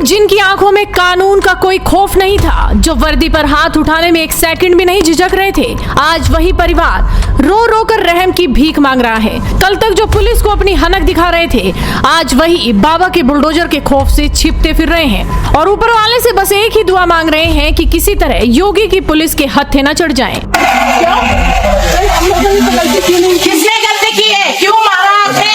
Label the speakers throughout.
Speaker 1: जिनकी आंखों में कानून का कोई खौफ नहीं था, जो वर्दी पर हाथ उठाने में एक सेकंड भी नहीं झिझक रहे थे, आज वही परिवार रो रो कर रहम की भीख मांग रहा है। कल तक जो पुलिस को अपनी हनक दिखा रहे थे, आज वही बाबा के बुलडोजर के खौफ से छिपते फिर रहे हैं और ऊपर वाले से बस एक ही दुआ मांग रहे हैं कि किसी तरह योगी की पुलिस के हत्थे न चढ़ जाएं।
Speaker 2: किसने गलती की है? क्यों मारा आपने?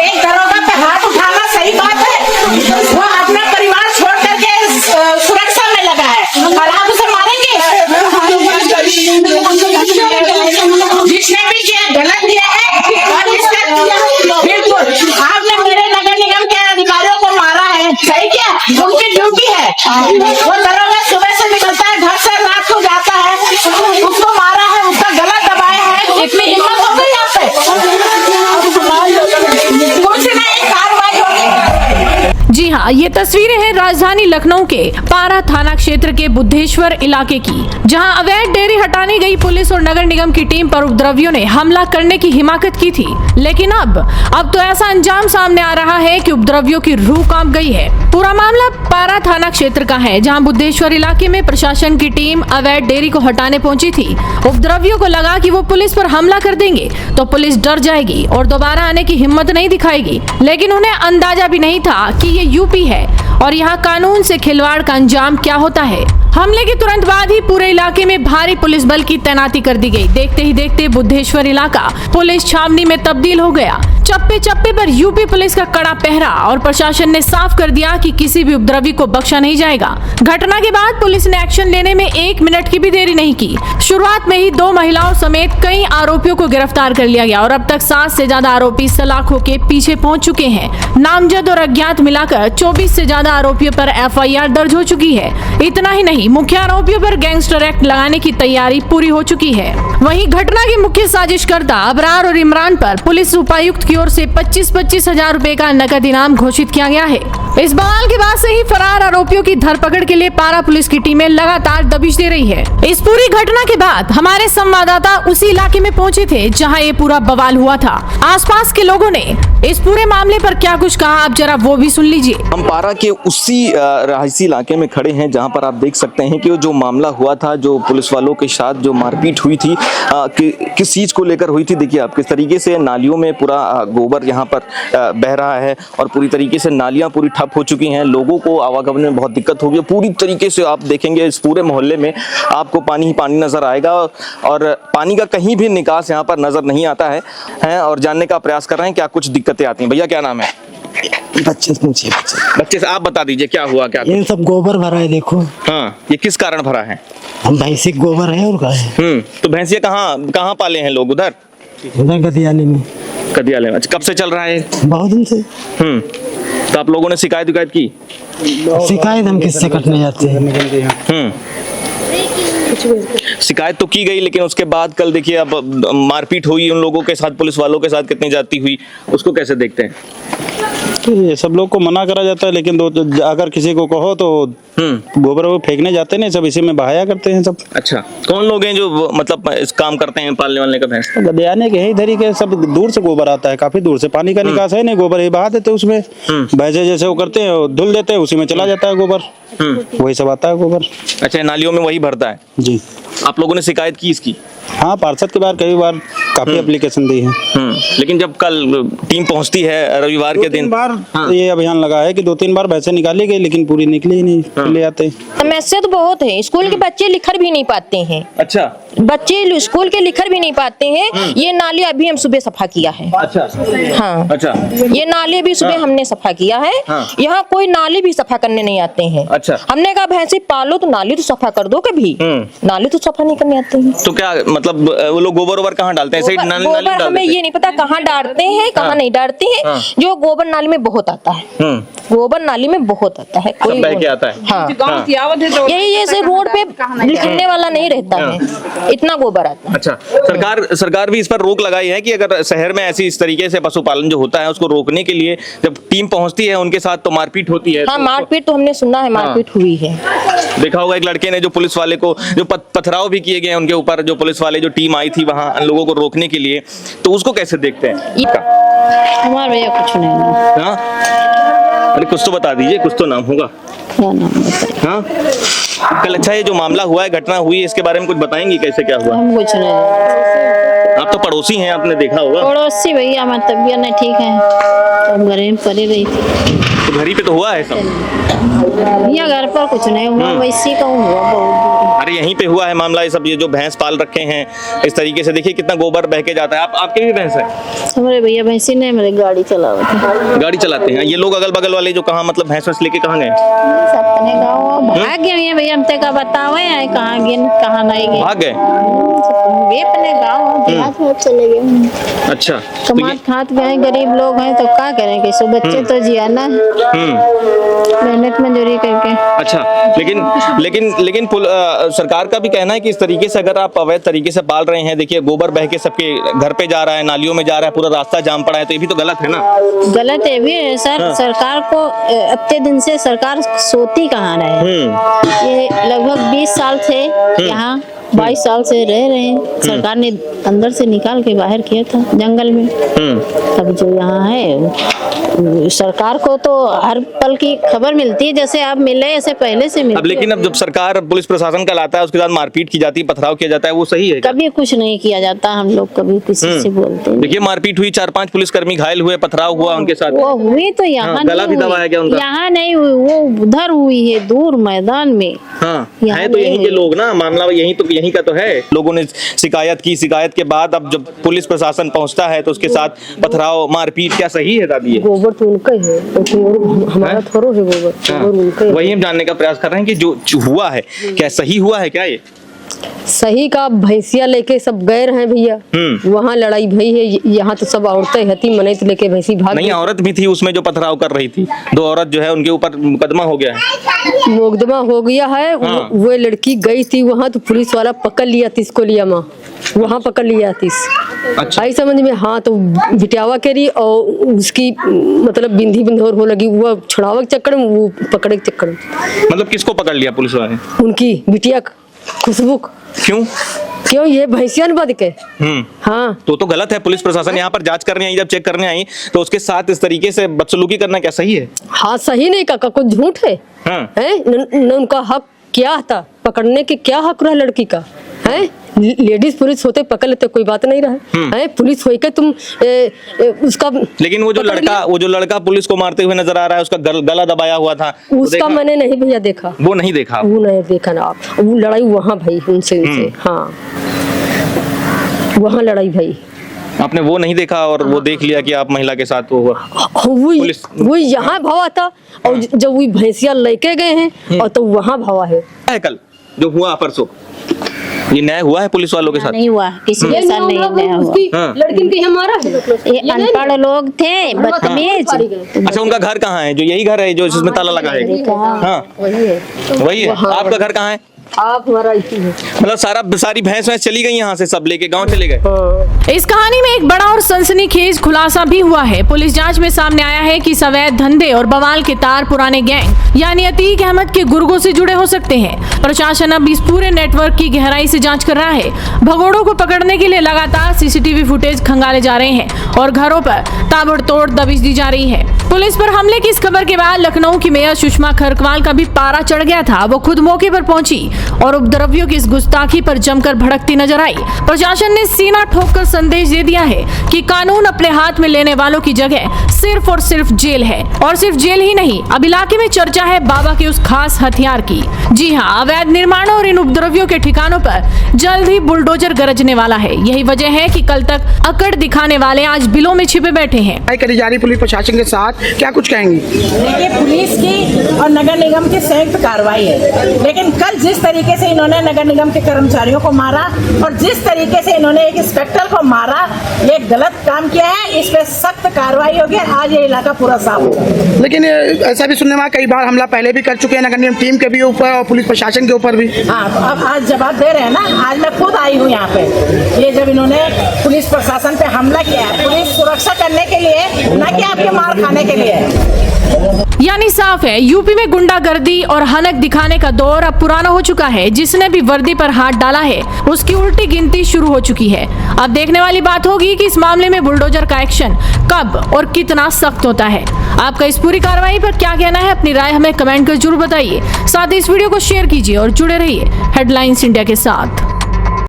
Speaker 2: एक दरोगा पे हाथ उठाना सही बात है? वो अपना परिवार छोड़ करके सुरक्षा में लगा है और आप उसे मारेंगे? जिसने भी किया गलत किया है और इसका बिल्कुल आपने मेरे नगर निगम के अधिकारियों को मारा है। सही किया, उनकी ड्यूटी है। वो दरोगा सुबह से निकलता है घर से, रात को जाता है, उसको मारा है, उसका गला दबाया है। इतनी हिम्मत हो गई यहाँ पे? कुछ नहीं, कार्रवाई होगी।
Speaker 1: जी हाँ, ये तस्वीरें हैं राजधानी लखनऊ के पारा थाना क्षेत्र के बुद्धेश्वर इलाके की, जहां अवैध डेयरी हटाने गई पुलिस और नगर निगम की टीम पर उपद्रवियों ने हमला करने की हिमाकत की थी। लेकिन अब तो ऐसा अंजाम सामने आ रहा है कि उपद्रवियों की रूह कांप गई है। पूरा मामला पारा थाना क्षेत्र का है, जहां बुद्धेश्वर इलाके में प्रशासन की टीम अवैध डेयरी को हटाने पहुंची थी। उपद्रवियों को लगा कि वो पुलिस पर हमला कर देंगे तो पुलिस डर जाएगी और दोबारा आने की हिम्मत नहीं दिखाएगी, लेकिन उन्हें अंदाजा भी नहीं था कि ये यूपी है और यहाँ कानून से खिलवाड़ का अंजाम क्या होता है। हमले के तुरंत बाद ही पूरे इलाके में भारी पुलिस बल की तैनाती कर दी गई। देखते ही देखते बुद्धेश्वर इलाका पुलिस छावनी में तब्दील हो गया। चप्पे चप्पे पर यूपी पुलिस का कड़ा पहरा और प्रशासन ने साफ कर दिया कि किसी भी उपद्रवी को बख्शा नहीं जाएगा। घटना के बाद पुलिस ने एक्शन लेने में 1 मिनट की भी देरी नहीं की। शुरुआत में ही 2 महिलाओं समेत कई आरोपियों को गिरफ्तार कर लिया गया और अब तक 7 से ज्यादा आरोपी सलाखों के पीछे पहुंच चुके हैं। नामजद और अज्ञात मिलाकर 24 से ज्यादा आरोपियों पर FIR दर्ज हो चुकी है। इतना ही नहीं, मुख्य आरोपियों पर गैंगस्टर एक्ट लगाने की तैयारी पूरी हो चुकी है। वहीं घटना के मुख्य साजिशकर्ता अबरार और इमरान पर पुलिस उपायुक्त की ओर से 25-25 हजार रुपए का नकद इनाम घोषित किया गया है। इस बवाल के बाद से ही फरार आरोपियों की धरपकड़ के लिए पारा पुलिस की टीमें लगातार दबिश दे रही है। इस पूरी घटना के बाद हमारे संवाददाता उसी इलाके में पहुंचे थे जहां ये पूरा बवाल हुआ था। आसपास के लोगों ने इस पूरे मामले पर क्या कुछ कहा, आप जरा वो भी सुन लीजिए।
Speaker 3: हम पारा के उसी रहायशी इलाके में खड़े हैं जहां पर आप देख सकते हैं कि जो मामला हुआ था, जो पुलिस वालों के साथ जो मारपीट हुई थी, किस चीज को लेकर हुई थी। देखिए आप किस तरीके से नालियों में पूरा गोबर यहाँ पर बह रहा है और पूरी तरीके से नालियां पूरी ठप हो चुकी हैं। लोगों को आवागमन में बहुत दिक्कत होगी। पूरी तरीके से आप देखेंगे इस पूरे मोहल्ले में आपको पानी ही पानी नजर आएगा और पानी का कहीं भी निकास यहाँ पर नजर नहीं आता है और जानने का प्रयास कर रहे हैं क्या कुछ दिक्कतें आती हैं। भैया क्या नाम है?
Speaker 4: बच्चे से पूछिए।
Speaker 3: बच्चे से आप बता दीजिए क्या हुआ क्या?
Speaker 4: ये सब गोबर भरा है, देखो।
Speaker 3: हाँ, ये किस कारण भरा है?
Speaker 4: हम भैंसी गोबर है और है।
Speaker 3: तो भैंसिया कहाँ पाले हैं लोग? उधर
Speaker 4: गदियाले में।
Speaker 3: गदियाले में। कब से चल रहा है?
Speaker 4: बहुत दिन से।
Speaker 3: तो आप लोगों ने शिकायत की?
Speaker 4: शिकायत हम किससे करने जाते हैं?
Speaker 3: शिकायत तो की गई, लेकिन उसके बाद कल देखिए अब मारपीट हुई उन लोगों के साथ, पुलिस वालों के साथ कितनी जाती हुई, उसको कैसे देखते हैं?
Speaker 5: ये सब लोग को मना करा जाता है, लेकिन अगर किसी को कहो तो गोबर वो फेंकने जाते नहीं, सब इसी में बहाया करते हैं सब।
Speaker 3: अच्छा, कौन लोग हैं जो मतलब इस काम करते हैं पालने वालने का भैंस?
Speaker 5: गदियाने के इधर ही के सब दूर से गोबर आता है, काफी दूर से। पानी का निकास है नहीं, गोबर ये बहा देते हैं उसमें। भैंसे जैसे वो करते हैं धुल देते हैं, उसी में चला जाता है गोबर, वही सब आता है गोबर।
Speaker 3: अच्छा, नालियों में वही भरता है
Speaker 5: जी।
Speaker 3: आप लोगों ने शिकायत की इसकी?
Speaker 5: हाँ, पार्षद के बार कई बार काफी एप्लीकेशन दी है।
Speaker 3: लेकिन जब कल टीम पहुंचती है रविवार के दिन,
Speaker 5: ये अभियान लगा है कि 2-3 बार भैंसे निकाली गई, लेकिन पूरी निकली ही नहीं। ले आते
Speaker 6: समस्या तो बहुत है। स्कूल के बच्चे लिखर भी नहीं पाते हैं।
Speaker 3: अच्छा,
Speaker 6: बच्चे स्कूल के लिखर भी नहीं पाते हैं। ये नाली अभी हम सुबह सफा किया है।
Speaker 3: अच्छा,
Speaker 6: हाँ,
Speaker 3: अच्छा,
Speaker 6: ये नाली भी सुबह हमने सफा किया है। यहाँ कोई नाली भी सफा करने नहीं आते हैं।
Speaker 3: अच्छा,
Speaker 6: हमने कहा भैंसे पालो तो नाली तो सफा कर दो कभी। नाली तो सफा नहीं करने आते हैं।
Speaker 3: तो क्या मतलब वो लोग गोबर वोबर कहाँ डालते हैं?
Speaker 6: गोबर हमें ये नहीं पता कहाँ डालते हैं, कहाँ नहीं डालते हैं। जो गोबर नाली में बहुत आता है, गोबर नाली में बहुत आता है, कोई
Speaker 3: क्या आता है।
Speaker 6: हाँ, यही जैसे रोड पे निकलने वाला नहीं रहता है, इतना गोबर आता है।
Speaker 3: अच्छा, सरकार भी इस पर रोक लगाई है कि अगर शहर में ऐसी इस तरीके से पशुपालन जो होता है उसको रोकने के लिए जब टीम पहुंचती है उनके साथ तो मारपीट होती है।
Speaker 6: हाँ, मारपीट तो हमने सुना है, मारपीट हुई है।
Speaker 3: देखा होगा एक लड़के ने जो पुलिस वाले को जो पथराव भी किए गए उनके ऊपर, जो पुलिस वाले जो टीम आई थी वहां लोगों को रोकने के लिए, तो उसको कैसे देखते हैं?
Speaker 6: हमारे भैया कुछ नहीं।
Speaker 3: अरे कुछ तो बता दीजिए, कुछ तो नाम होगा।
Speaker 7: क्या नाम है?
Speaker 3: हाँ, कल अच्छा ये जो मामला हुआ है, घटना हुई, इसके बारे में कुछ बताएंगी कैसे क्या हुआ?
Speaker 7: हम कुछ नहीं,
Speaker 3: आप तो पड़ोसी हैं, आपने देखा होगा।
Speaker 7: पड़ोसी भैया हमारी तबीयत नहीं ठीक है तो घरे में पड़ी रही थी।
Speaker 3: तो घर ही पे तो हुआ है सब?
Speaker 7: भैया घर पर कुछ नहीं हुआ, वैसे ही कहूँ हुआ बहुत।
Speaker 3: अरे यहीं पे हुआ है मामला, ये सब ये जो भैंस पाल रखे हैं इस तरीके से, देखिए कितना गोबर बह के जाता है। आपके भी भैंस है?
Speaker 7: हमारे भैया भैंसी नहीं, मेरे गाड़ी चलाते
Speaker 3: गाड़ी चलाते हैं ये लोग, अगल बगल वाले जो कहाँ मतलब भैंस वैंस लेके कहाँ गए?
Speaker 7: अपने गाँव भाग गए हैं भैया, हम तक बतावे हैं कहाँ गए कहाँ नहीं गए।
Speaker 3: भाग गए?
Speaker 7: वे अपने गाँव देहात में चले गए।
Speaker 3: अच्छा,
Speaker 7: कमात खात गए, गरीब लोग हैं तो क्या करें, कैसे बच्चे तो जियाना है मेहनत मजदूरी करके।
Speaker 3: अच्छा, लेकिन सरकार का भी कहना है कि इस तरीके से अगर आप अवैध तरीके से पाल रहे हैं, देखिए गोबर बह के सबके घर पे जा रहा है, नालियों में जा रहा है, पूरा रास्ता जाम पड़ा है, तो ये भी तो गलत है ना?
Speaker 7: गलत है भी है सर। सरकार को इतने दिन से सरकार सोती कहाँ रहे। ये लगभग 20 साल से यहाँ 22 साल से रह रहे हैं। सरकार ने अंदर से निकाल के बाहर किया था जंगल में। अब जो यहाँ है सरकार को तो हर पल की खबर मिलती है, जैसे अब मिले ऐसे पहले से मिलती।
Speaker 3: अब लेकिन अब जब सरकार पुलिस प्रशासन का लाता है, उसके साथ मारपीट की जाती है, पथराव किया जाता है, वो सही है?
Speaker 7: कभी कुछ नहीं किया जाता, हम लोग कभी किसी से बोलते हैं।
Speaker 3: देखिए मारपीट हुई, 4-5 पुलिसकर्मी घायल हुए, पथराव हुआ उनके साथ।
Speaker 7: वो हुई तो यहाँ
Speaker 3: गला भी दबाया गया उनका?
Speaker 7: यहाँ नहीं हुई, वो उधर हुई है दूर मैदान में।
Speaker 3: हाँ, है तो यहीं के लोग ना, मामला यहीं का तो है। लोगों ने शिकायत की, शिकायत के बाद अब जब पुलिस प्रशासन पहुंचता है तो उसके साथ पथराव मारपीट, क्या सही है दादी?
Speaker 7: गोबर तो उनका ही है, हमारा थोड़ा है गोबर उनका।
Speaker 3: वही हम जानने का प्रयास कर रहे हैं कि जो हुआ है क्या सही हुआ है क्या? ये
Speaker 8: सही का भैंसिया लेके सब गए रहे भैया, वहाँ लड़ाई भई है। यहाँ तो सब औरतें हती मनैत लेके भैंसी भाग
Speaker 3: नहीं, औरत भी थी उसमें जो पथराव कर रही थी। 2 औरत जो है उनके ऊपर मुकदमा हो गया है।
Speaker 8: मुकदमा हो गया है।
Speaker 3: हाँ।
Speaker 8: वो लड़की गई थी वहाँ तो पुलिस वाला पकड़ लिया तीस को लिया माँ, वहाँ पकड़ लिया तीस।
Speaker 3: अच्छा।
Speaker 8: आई समझ में? हाँ, तो बिटियावा करी और उसकी मतलब बिंदी बिंदोर हो लगी, वो छुड़ावा के चक्कर में, वो पकड़े के चक्कर में।
Speaker 3: मतलब किसको पकड़ लिया पुलिस वाले?
Speaker 8: उनकी बिटिया खुशबू। क्यों ये भैंसिया बद के? हाँ,
Speaker 3: तो गलत है। पुलिस प्रशासन यहाँ पर जांच करने आई, जब चेक करने आई तो उसके साथ इस तरीके से बदसलूकी करना क्या सही है?
Speaker 8: हाँ, सही नहीं का कुछ झूठ है।
Speaker 3: हाँ।
Speaker 8: है न उनका हक क्या था पकड़ने के? क्या हक रहा लड़की का? है लेडीज पुलिस होते पकड़ लेते, कोई बात नहीं रहा है। पुलिस होके तुम उसका,
Speaker 3: लेकिन वो जो लड़का पुलिस को मारते हुए नजर आ रहा है, उसका गला दबाया हुआ था,
Speaker 8: उसका मैंने नहीं भैया देखा।
Speaker 3: वो नहीं देखा?
Speaker 8: वो नहीं देखा ना आप। वो लड़ाई वहाँ भाई उनसे। हाँ, वहाँ लड़ाई भाई।
Speaker 3: आपने वो नहीं देखा और वो देख लिया कि आप महिला के साथ
Speaker 8: वो यहाँ भवा था, और जब वो भैंसिया लेके गए हैं और तो वहाँ भवा है।
Speaker 3: कल जो हुआ परसों, ये न्याय हुआ है पुलिस वालों के साथ?
Speaker 7: नहीं हुआ, किसी के साथ नहीं न्याय हुआ।
Speaker 8: लड़की भी हमारा है,
Speaker 7: ये अनपढ़ लोग थे, बदतमीज।
Speaker 3: अच्छा, उनका घर कहाँ है? जो यही घर है जो जिसमें ताला लगा है? हाँ, वही है। आपका घर कहाँ है?
Speaker 8: आप हमारा इसी है।
Speaker 3: मतलब सारी भैंस चली गई यहाँ से, सब लेके गांव चले गए।
Speaker 1: इस कहानी में एक बड़ा और सनसनीखेज खुलासा भी हुआ है। पुलिस जांच में सामने आया है कि अवैध धंधे और बवाल के तार पुराने गैंग यानी अतीक अहमद के गुर्गों से जुड़े हो सकते हैं। प्रशासन अब इस पूरे नेटवर्क की गहराई से जांच कर रहा है। भगोड़ों को पकड़ने के लिए लगातार सीसीटीवी फुटेज खंगाले जा रहे हैं और घरों पर ताबड़तोड़ दबिश दी जा रही है। पुलिस पर हमले की इस खबर के बाद लखनऊ की मेयर सुषमा खरकवाल का भी पारा चढ़ गया था। वो खुद मौके पर पहुंची और उपद्रवियों की इस गुस्ताखी पर जमकर भड़कती नजर आई। प्रशासन ने सीना ठोककर संदेश दे दिया है कि कानून अपने हाथ में लेने वालों की जगह सिर्फ और सिर्फ जेल है। और सिर्फ जेल ही नहीं, अब इलाके में चर्चा है बाबा के उस खास हथियार की। जी हाँ, अवैध निर्माणों और इन उपद्रवियों के ठिकानों पर जल्द ही बुलडोजर गरजने वाला है। यही वजह है कि कल तक अकड़ दिखाने वाले आज बिलों में छिपे बैठे हैं।
Speaker 9: करी जा रही पुलिस प्रशासन के साथ, क्या कुछ कहेंगी?
Speaker 2: देखिए, पुलिस की और नगर निगम की संयुक्त कार्रवाई है, लेकिन कल जिस तरीके से इन्होंने नगर निगम के कर्मचारियों को मारा और जिस तरीके से इन्होंने एक इंस्पेक्टर को मारा, ये गलत काम किया है। इस पे सख्त कार्रवाई होगी। आज ये इलाका पूरा साफ होगा।
Speaker 9: लेकिन ऐसा भी सुनने में कई बार हमला पहले भी कर चुके हैं, नगर निगम टीम के भी ऊपर और पुलिस प्रशासन के ऊपर भी।
Speaker 2: हाँ, तो अब आज जवाब दे रहे हैं ना। आज मैं खुद आई हूँ यहाँ पे, ये जब इन्होंने पुलिस प्रशासन पे हमला किया है, पुलिस सुरक्षा करने के लिए, न कि आपके मार खाने के लिए।
Speaker 1: यानी साफ है, यूपी में गुंडागर्दी और हनक दिखाने का दौर अब पुराना हो चुका है। जिसने भी वर्दी पर हाथ डाला है उसकी उल्टी गिनती शुरू हो चुकी है। अब देखने वाली बात होगी कि इस मामले में बुलडोजर का एक्शन कब और कितना सख्त होता है। आपका इस पूरी कार्रवाई पर क्या कहना है, अपनी राय हमें कमेंट कर जरूर बताइए। साथ ही इस वीडियो को शेयर कीजिए और जुड़े रहिए हेडलाइंस इंडिया के साथ।